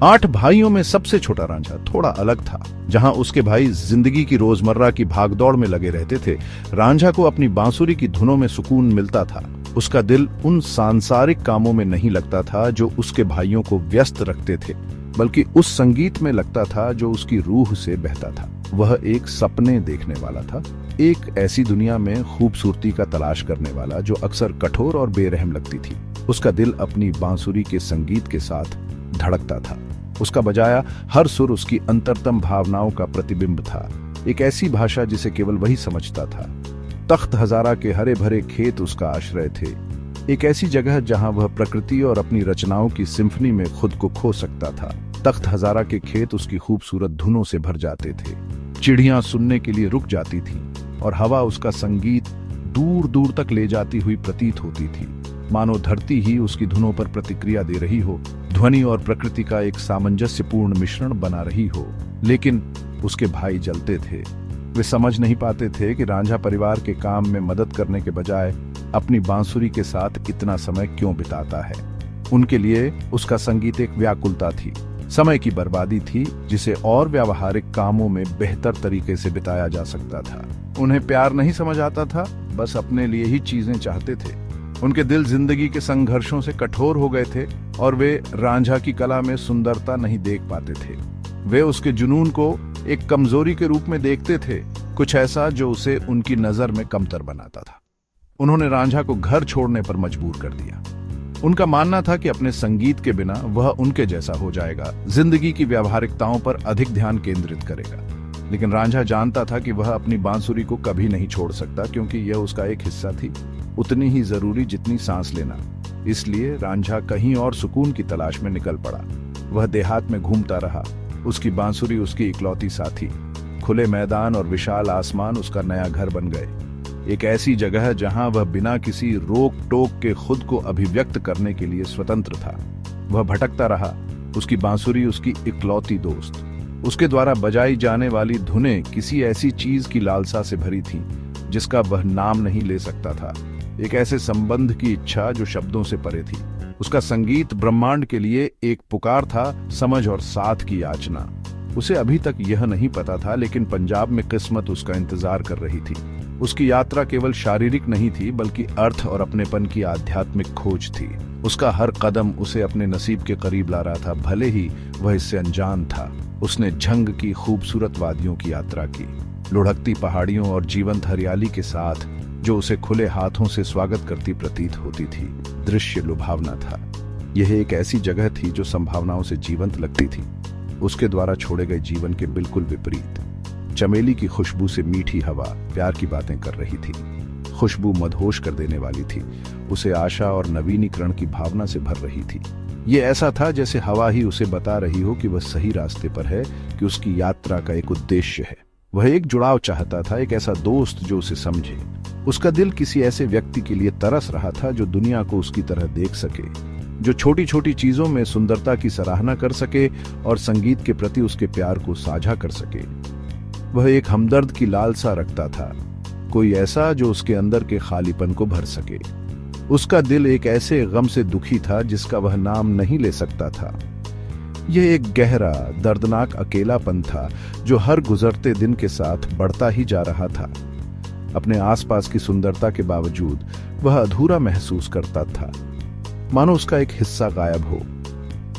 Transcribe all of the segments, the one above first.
8 भाइयों में सबसे छोटा रांझा थोड़ा अलग था। जहां उसके भाई जिंदगी की रोजमर्रा की भागदौड़ में लगे रहते थे, रांझा को अपनी बांसुरी की धुनों में सुकून मिलता था। उसका दिल उन सांसारिक कामों में नहीं लगता था जो उसके भाइयों को व्यस्त रखते थे, बल्कि उस संगीत में लगता था जो उसकी रूह से बहता था। वह एक सपने देखने वाला था, एक ऐसी दुनिया में खूबसूरती का तलाश करने वाला जो अक्सर कठोर और बेरहम लगती थी। उसका दिल अपनी बांसुरी के संगीत के साथ धड़कता था। उसका बजाया हर सुर उसकी अंतरतम भावनाओं का प्रतिबिंब था, एक ऐसी भाषा जिसे केवल वही समझता था। तख्त हजारा के हरे भरे खेत उसका आश्रय थे, एक ऐसी जगह जहां वह प्रकृति और अपनी रचनाओं की सिम्फनी में खुद को खो सकता था। तख्त हजारा के खेत उसकी खूबसूरत धुनों से भर जाते थे, चिड़ियां सुनने के लिए रुक जाती थीं और हवा उसका संगीत दूर दूर तक ले जाती हुई प्रतीत होती थी, मानो धरती ही उसकी धुनों पर प्रतिक्रिया दे रही हो, ध्वनि और प्रकृति का एक सामंजस्यपूर्ण मिश्रण बना रही हो। लेकिन उसके भाई जलते थे। वे समझ नहीं पाते थे कि रांझा परिवार के काम में मदद करने के बजाय अपनी बांसुरी के साथ इतना समय क्यों बिताता है। उनके लिए उसका संगीत एक व्याकुलता थी, समय की बर्बादी थी जिसे और व्यावहारिक कामों में बेहतर तरीके से बिताया जा सकता था। उन्हें प्यार नहीं समझ आता था, बस अपने लिए ही चीजें चाहते थे। उनके दिल जिंदगी के संघर्षों से कठोर हो गए थे और वे रांझा की कला में सुंदरता नहीं देख पाते थे। वे उसके जुनून को एक कमजोरी के रूप में देखते थे, कुछ ऐसा जो उसे उनकी नजर में कमतर बनाता था। उन्होंने रांझा को घर छोड़ने पर मजबूर कर दिया। उनका मानना था कि अपने संगीत के बिना वह उनके जैसा हो जाएगा, जिंदगी की व्यावहारिकताओं पर अधिक ध्यान केंद्रित करेगा। लेकिन रांझा जानता था कि वह अपनी बांसुरी को कभी नहीं छोड़ सकता, क्योंकि यह उसका एक हिस्सा थी, उतनी ही जरूरी जितनी सांस लेना। इसलिए रांझा कहीं और सुकून की तलाश में निकल पड़ा। वह देहात में घूमता रहा, उसकी बांसुरी उसकी इकलौती साथी। खुले मैदान और विशाल आसमान उसका नया घर बन गए, एक ऐसी जगह जहां वह बिना किसी रोक टोक के खुद को अभिव्यक्त करने के लिए स्वतंत्र था। वह भटकता रहा, उसकी बांसुरी उसकी इकलौती दोस्त। उसके द्वारा बजाई जाने वाली धुनें किसी ऐसी चीज की लालसा से भरी थीं जिसका वह नाम नहीं ले सकता था, एक ऐसे संबंध की इच्छा जो शब्दों से परे थी। उसका संगीत ब्रह्मांड के लिए एक पुकार था, समझ और साथ की याचना। उसे अभी तक यह नहीं पता था, लेकिन पंजाब में किस्मत उसका इंतजार कर रही थी। उसकी यात्रा केवल शारीरिक नहीं थी, बल्कि अर्थ और अपनेपन की आध्यात्मिक खोज थी। उसका हर कदम उसे अपने नसीब के करीब ला रहा था, भले ही वह इससे अनजान था। उसने झंग की खूबसूरत वादियों की यात्रा की, लुढ़कती पहाड़ियों और जीवंत हरियाली के साथ जो उसे खुले हाथों से स्वागत करती प्रतीत होती थी। दृश्य लुभावना था। यह एक ऐसी जगह थी जो संभावनाओं से जीवंत लगती थी, उसके द्वारा छोड़े गए जीवन के बिल्कुल विपरीत। चमेली की खुशबू से मीठी हवा प्यार की बातें कर रही थी। खुशबू मदहोश कर देने वाली थी, उसे आशा और नवीनीकरण की भावना से भर रही थी। ये ऐसा था जैसे हवा ही उसे बता रही हो कि वह सही रास्ते पर है, कि उसकी यात्रा का एक उद्देश्य है। वह एक जुड़ाव चाहता था, एक ऐसा दोस्त जो उसे समझे। उसका दिल किसी ऐसे व्यक्ति के लिए तरस रहा था जो दुनिया को उसकी तरह देख सके, जो छोटी छोटी चीजों में सुंदरता की सराहना कर सके और संगीत के प्रति उसके प्यार को साझा कर सके। वह एक हमदर्द की लालसा रखता था, कोई ऐसा जो उसके अंदर के खालीपन को भर सके। उसका दिल एक ऐसे गम से दुखी था जिसका वह नाम नहीं ले सकता था। यह एक गहरा दर्दनाक अकेलापन था जो हर गुजरते दिन के साथ बढ़ता ही जा रहा था। अपने आसपास की सुंदरता के बावजूद वह अधूरा महसूस करता था, मानो उसका एक हिस्सा गायब हो।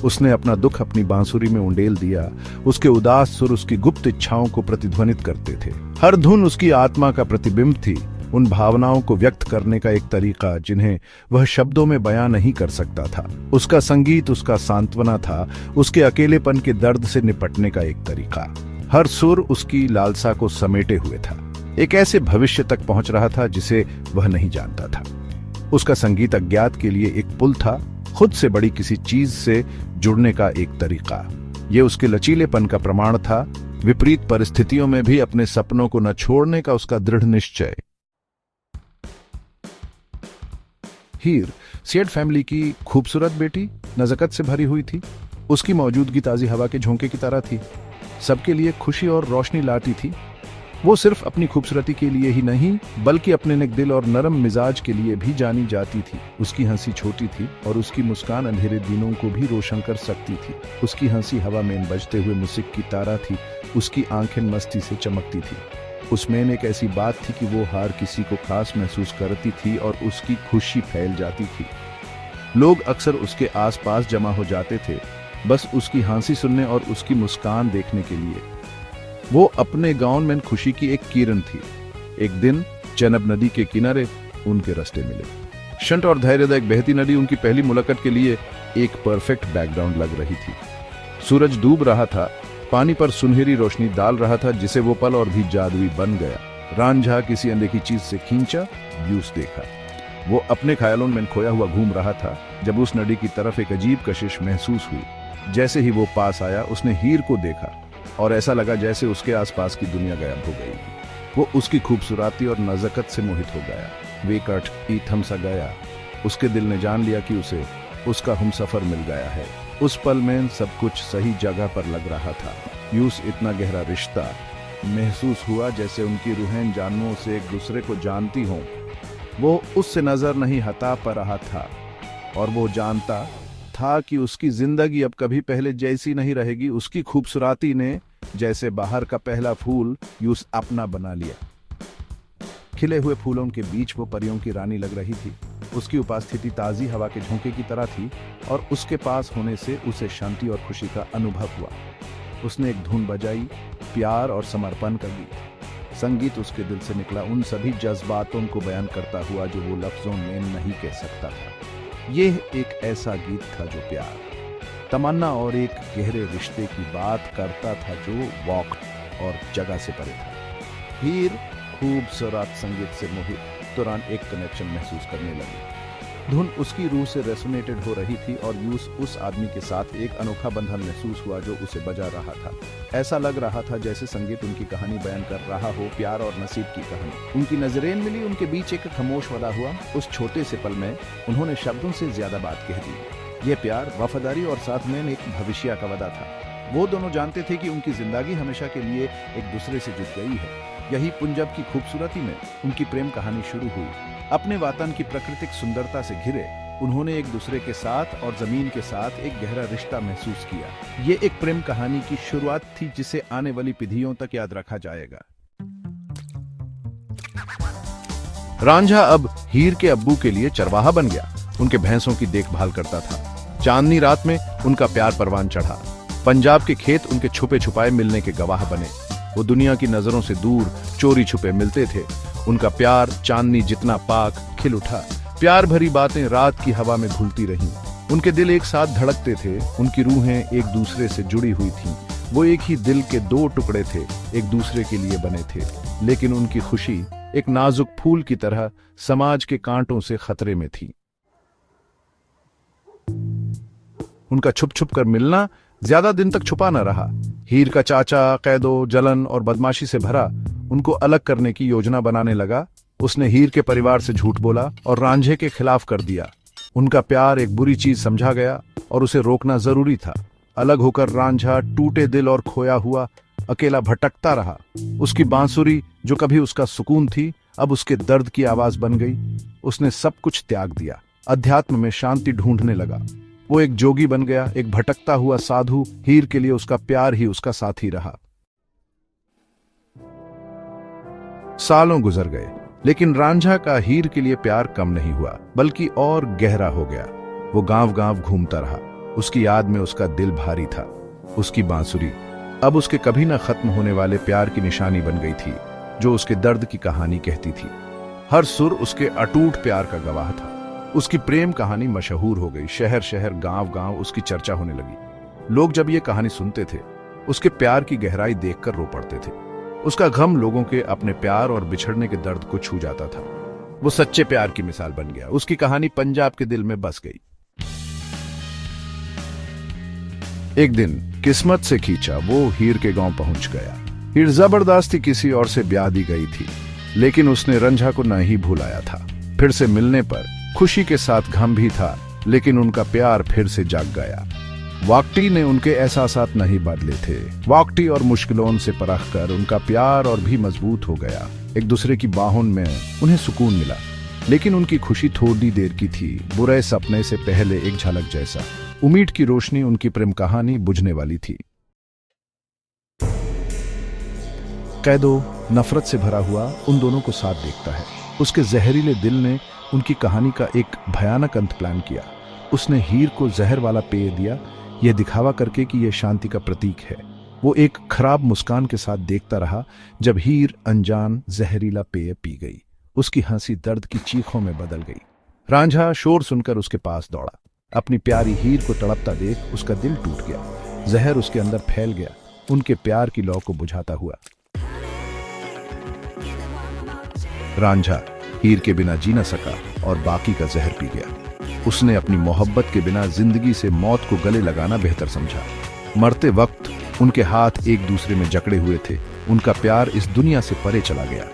उसने अपना दुख अपनी बांसुरी में उंडेल दिया। उसके उदास सुर उसकी गुप्त इच्छाओं को प्रतिध्वनित करते थे। हर धुन उसकी आत्मा का प्रतिबिंब थी, उन भावनाओं को व्यक्त करने का एक तरीका जिन्हें वह शब्दों में बयां नहीं कर सकता था। उसका संगीत उसका सांत्वना था, उसके अकेलेपन के दर्द से निपटने का एक तरीका। हर सुर उसकी लालसा को समेटे हुए था, एक ऐसे भविष्य तक पहुंच रहा था जिसे वह नहीं जानता था। उसका संगीत अज्ञात के लिए एक पुल था, खुद से बड़ी किसी चीज से जुड़ने का एक तरीका। यह उसके लचीलेपन का प्रमाण था, विपरीत परिस्थितियों में भी अपने सपनों को न छोड़ने का उसका दृढ़ निश्चय। हीर सेठ फैमिली की खूबसूरत बेटी नज़ाकत से भरी हुई थी। उसकी मौजूदगी ताजी हवा के झोंके की तरह थी, सबके लिए खुशी और रोशनी लाती थी। वो सिर्फ अपनी खूबसूरती के लिए ही नहीं बल्कि अपने नेक दिल और नरम मिजाज के लिए भी जानी जाती थी। उसकी हंसी छोटी थी और उसकी मुस्कान अंधेरे दिनों को भी रोशन कर सकती थी। उसकी हंसी हवा में बजते हुए मुसिक की तारा थी। उसकी आंखें मस्ती से चमकती थी। उसमें एक ऐसी बात थी कि वो हर किसी को खास महसूस करती थी और उसकी खुशी फैल जाती थी। लोग अक्सर उसके आसपास जमा हो जाते थे, बस उसकी हंसी सुनने और उसकी मुस्कान देखने के लिए। वो अपने गांव में खुशी की एक किरण थी। एक दिन चेनाब नदी के किनारे उनके रास्ते मिले। शांत और धैर्यदायक बहती नदी उनकी पहली मुलाकात के लिए एक परफेक्ट बैकग्राउंड लग रही थी। सूरज डूब रहा था, पानी पर सुनहरी रोशनी डाल रहा था, जिसे वो पल और भी जादुई बन गया। रांझा किसी अनदेखी चीज से खींचा, व्यूज देखा। वो अपने ख्यालों में खोया हुआ घूम रहा था जब उस नदी की तरफ एक अजीब कशिश महसूस हुई। जैसे ही वो पास आया, उसने हीर को देखा और ऐसा लगा जैसे उसके आसपास की दुनिया गायब हो गई। वो उसकी खूबसूरती और नजाकत से मोहित हो गया। वे कट ही थम सा गया। उसके दिल ने जान लिया कि उसे उसका हमसफर मिल गया है। उस पल में सब कुछ सही जगह पर लग रहा था। यूस इतना गहरा रिश्ता महसूस हुआ जैसे उनकी रूहें जानवरों से एक दूसरे को जानती हों। वो उससे नजर नहीं हटा पा रहा था और वो जानता था कि उसकी जिंदगी अब कभी पहले जैसी नहीं रहेगी। उसकी खूबसूरती ने जैसे बाहर का पहला फूल यूस अपना बना लिया। खिले हुए फूलों के बीच वो परियों की रानी लग रही थी। उसकी उपस्थिति ताजी हवा के झोंके की तरह थी और उसके पास होने से उसे शांति और खुशी का अनुभव हुआ। उसने एक धुन बजाई, प्यार और समर्पण का गीत। संगीत उसके दिल से निकला, उन सभी जज्बातों को बयान करता हुआ जो वो लफ्जों में नहीं कह सकता था। यह एक ऐसा गीत था जो प्यार, तमन्ना और एक गहरे रिश्ते की बात करता था जो वक्त और जगह से परे था। हीर खूबसूरत संगीत से मोहित दौरान एक कनेक्शन महसूस करने लगी। धुन उसकी रूह से रेसोनेटेड हो रही थी और यूस उस आदमी के साथ एक अनोखा बंधन महसूस हुआ जो उसे बजा रहा था। ऐसा लग रहा था जैसे संगीत उनकी कहानी बयान कर रहा हो, प्यार और नसीब की कहानी। उनकी नजरें मिली, उनके बीच एक खामोश वादा हुआ। उस छोटे से पल में उन्होंने शब्दों से ज्यादा बात कह दी। ये प्यार, वफादारी और साथ में एक भविष्य का वादा था। वो दोनों जानते थे कि उनकी जिंदगी हमेशा के लिए एक दूसरे से जुड़ गई है। यही पंजाब की खूबसूरती में उनकी प्रेम कहानी शुरू हुई। अपने वतन की प्राकृतिक सुंदरता से घिरे उन्होंने एक दूसरे के साथ और जमीन के साथ एक गहरा रिश्ता महसूस किया। ये एक प्रेम कहानी की शुरुआत थी जिसे आने वाली पीढ़ियों तक याद रखा जाएगा। रांझा अब हीर के अब्बू के लिए चरवाहा बन गया। उनके भैंसों की देखभाल करता था। चांदनी रात में उनका प्यार परवान चढ़ा। पंजाब के खेत उनके छुपे छुपाए मिलने के गवाह बने। वो दुनिया की नजरों से दूर चोरी छुपे मिलते थे। उनका प्यार चांदनी जितना पाक खिल उठा। प्यार भरी बातें रात की हवा में घुलती रहीं। उनके दिल एक साथ धड़कते थे। उनकी रूहें एक दूसरे से जुड़ी हुई थीं। वो एक ही दिल के दो टुकड़े थे, एक दूसरे के लिए बने थे। लेकिन उनकी खुशी एक नाजुक फूल की तरह समाज के कांटों से खतरे में थी। उनका छुप छुप कर मिलना ज्यादा दिन तक छुपा न रहा। हीर का चाचा कैदो, जलन और बदमाशी से भरा उनको अलग करने की योजना बनाने लगा। उसने हीर के परिवार से झूठ बोला और रांझे के खिलाफ कर दिया। उनका प्यार एक बुरी चीज समझा गया और उसे रोकना जरूरी था। अलग होकर रांझा टूटे दिल और खोया हुआ अकेला भटकता रहा। उसकी बांसुरी जो कभी उसका सुकून थी, अब उसके दर्द की आवाज बन गई। उसने सब कुछ त्याग दिया, अध्यात्म में शांति ढूंढने लगा। वो एक जोगी बन गया, एक भटकता हुआ साधु। हीर के लिए उसका प्यार ही उसका साथी रहा। सालों गुजर गए, लेकिन रांझा का हीर के लिए प्यार कम नहीं हुआ, बल्कि और गहरा हो गया। वो गांव गांव घूमता रहा। उसकी याद में उसका दिल भारी था। उसकी बांसुरी अब उसके कभी न खत्म होने वाले प्यार की निशानी बन गई थी, जो उसके दर्द की कहानी कहती थी। हर सुर उसके अटूट प्यार का गवाह था। उसकी प्रेम कहानी मशहूर हो गई। शहर शहर, गांव गांव उसकी चर्चा होने लगी। लोग जब ये कहानी सुनते थे, उसके प्यार की गहराई देखकर रो पड़ते थे। उसका गम लोगों के अपने प्यार और बिछड़ने के दर्द को छू जाता था। वो सच्चे प्यार की मिसाल बन गया। उसकी कहानी पंजाब के दिल में बस गई। एक दिन किस्मत से खींचा वो हीर के गांव पहुंच गया। हीर जबरदस्ती किसी और से ब्याह दी गई थी, लेकिन उसने रंझा को नहीं भुलाया था। फिर से मिलने पर खुशी के साथ गम भी था, लेकिन उनका प्यार फिर से जाग गया। वाकटी ने उनके एहसासात नहीं बदले थे। वाकटी और मुश्किलों से परख कर उनका प्यार और भी मजबूत हो गया। एक दूसरे की बाहों में उन्हें सुकून मिला, लेकिन उनकी खुशी थोड़ी देर की थी, बुरे सपने से पहले एक झलक जैसा। उम्मीद की रोशनी उनकी प्रेम कहानी बुझने वाली थी। कैदो नफरत से भरा हुआ उन दोनों को साथ देखता है। उसके जहरीले दिल ने उनकी कहानी का एक भयानक अंत प्लान किया। उसने हीर को जहर वाला पेय दिया, यह दिखावा करके कि यह शांति का प्रतीक है। वो एक खराब मुस्कान के साथ देखता रहा जब हीर अनजान जहरीला पेय पी गई। उसकी हंसी दर्द की चीखों में बदल गई। रांझा शोर सुनकर उसके पास दौड़ा। अपनी प्यारी हीर को तड़पता देख उसका दिल टूट गया। जहर उसके अंदर फैल गया, उनके प्यार की लौ को बुझाता हुआ। रांझा हीर के बिना जी न सका और बाकी का जहर पी गया। उसने अपनी मोहब्बत के बिना जिंदगी से मौत को गले लगाना बेहतर समझा। मरते वक्त उनके हाथ एक दूसरे में जकड़े हुए थे। उनका प्यार इस दुनिया से परे चला गया।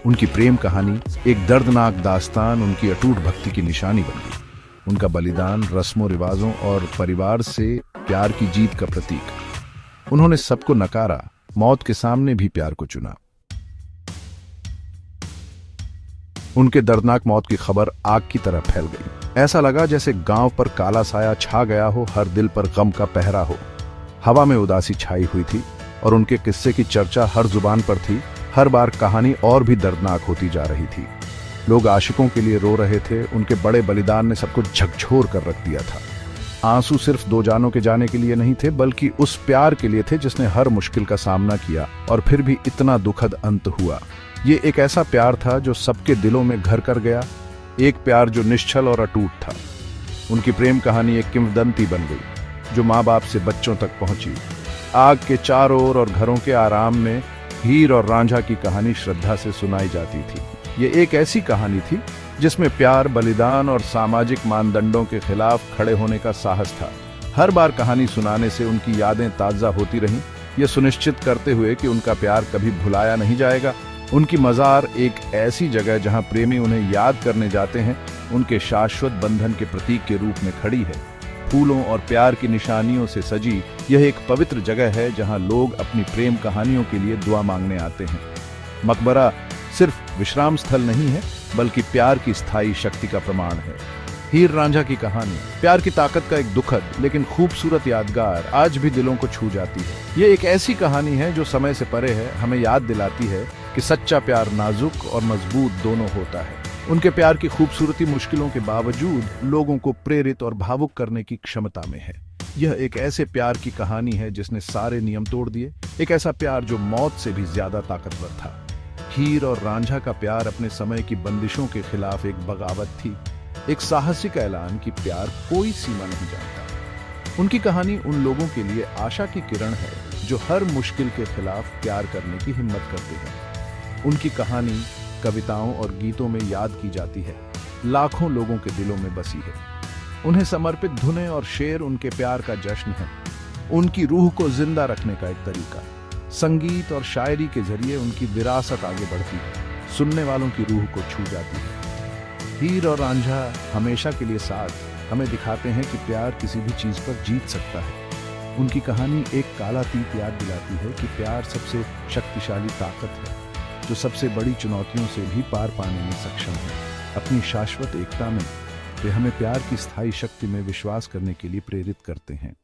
उनकी प्रेम कहानी एक दर्दनाक दास्तान उनकी अटूट भक्ति की निशानी बन गई। उनका बलिदान रस्मों रिवाजों और परिवार से प्यार की जीत का प्रतीक। उन्होंने सबको नकारा, मौत के सामने भी प्यार को चुना। उनके दर्दनाक मौत की खबर आग की तरह फैल गई। ऐसा लगा जैसे गांव पर काला साया छा गया हो, हर दिल पर गम का पहरा हो। हवा में उदासी छाई हुई थी और उनके किस्से की चर्चा हर जुबान पर थी। हर बार कहानी और भी दर्दनाक होती जा रही थी। लोग आशिकों के लिए रो रहे थे। उनके बड़े बलिदान ने सबको झकझोर कर रख दिया था। आंसू सिर्फ दो जानों के जाने के लिए नहीं थे, बल्कि उस प्यार के लिए थे जिसने हर मुश्किल का सामना किया और फिर भी इतना दुखद अंत हुआ। ये एक ऐसा प्यार था जो सबके दिलों में घर कर गया, एक प्यार जो निश्चल और अटूट था। उनकी प्रेम कहानी एक किंवदंती बन गई जो माँ बाप से बच्चों तक पहुंची। आग के चारों ओर और घरों के आराम में हीर और रांझा की कहानी श्रद्धा से सुनाई जाती थी। ये एक ऐसी कहानी थी जिसमें प्यार, बलिदान और सामाजिक मानदंडों के खिलाफ खड़े होने का साहस था। हर बार कहानी सुनाने से उनकी यादें ताज़ा होती रहीं, ये सुनिश्चित करते हुए कि उनका प्यार कभी भुलाया नहीं जाएगा। उनकी मज़ार एक ऐसी जगह जहां प्रेमी उन्हें याद करने जाते हैं, उनके शाश्वत बंधन के प्रतीक के रूप में खड़ी है। फूलों और प्यार की निशानियों से सजी यह एक पवित्र जगह है जहां लोग अपनी प्रेम कहानियों के लिए दुआ मांगने आते हैं। मकबरा सिर्फ विश्राम स्थल नहीं है, बल्कि प्यार की स्थायी शक्ति का प्रमाण है। हीर रांझा की कहानी प्यार की ताकत का एक दुखद लेकिन खूबसूरत यादगार आज भी दिलों को छू जाती है। ये एक ऐसी कहानी है जो समय से परे है, हमें याद दिलाती है कि सच्चा प्यार नाजुक और मजबूत दोनों होता है। उनके प्यार की खूबसूरती मुश्किलों के बावजूद लोगों को प्रेरित और भावुक करने की क्षमता में है। यह एक ऐसे प्यार की कहानी है जिसने सारे नियम तोड़ दिए, एक ऐसा प्यार जो मौत से भी ज्यादा ताकतवर था। हीर और रांझा का प्यार अपने समय की बंदिशों के खिलाफ एक बगावत थी, एक साहसिक ऐलान कि प्यार कोई सीमा नहीं जानता। उनकी कहानी उन लोगों के लिए आशा की किरण है जो हर मुश्किल के खिलाफ प्यार करने की हिम्मत करते हैं। उनकी कहानी कविताओं और गीतों में याद की जाती है, लाखों लोगों के दिलों में बसी है। उन्हें समर्पित धुनें और शेर उनके प्यार का जश्न है, उनकी रूह को जिंदा रखने का एक तरीका। संगीत और शायरी के जरिए उनकी विरासत आगे बढ़ती है, सुनने वालों की रूह को छू जाती है। हीर और रांझा हमेशा के लिए साथ हमें दिखाते हैं कि प्यार किसी भी चीज पर जीत सकता है। उनकी कहानी एक काला तीत याद दिलाती है कि प्यार सबसे शक्तिशाली ताकत है जो सबसे बड़ी चुनौतियों से भी पार पाने में सक्षम है। अपनी शाश्वत एकता में वे हमें प्यार की स्थायी शक्ति में विश्वास करने के लिए प्रेरित करते हैं।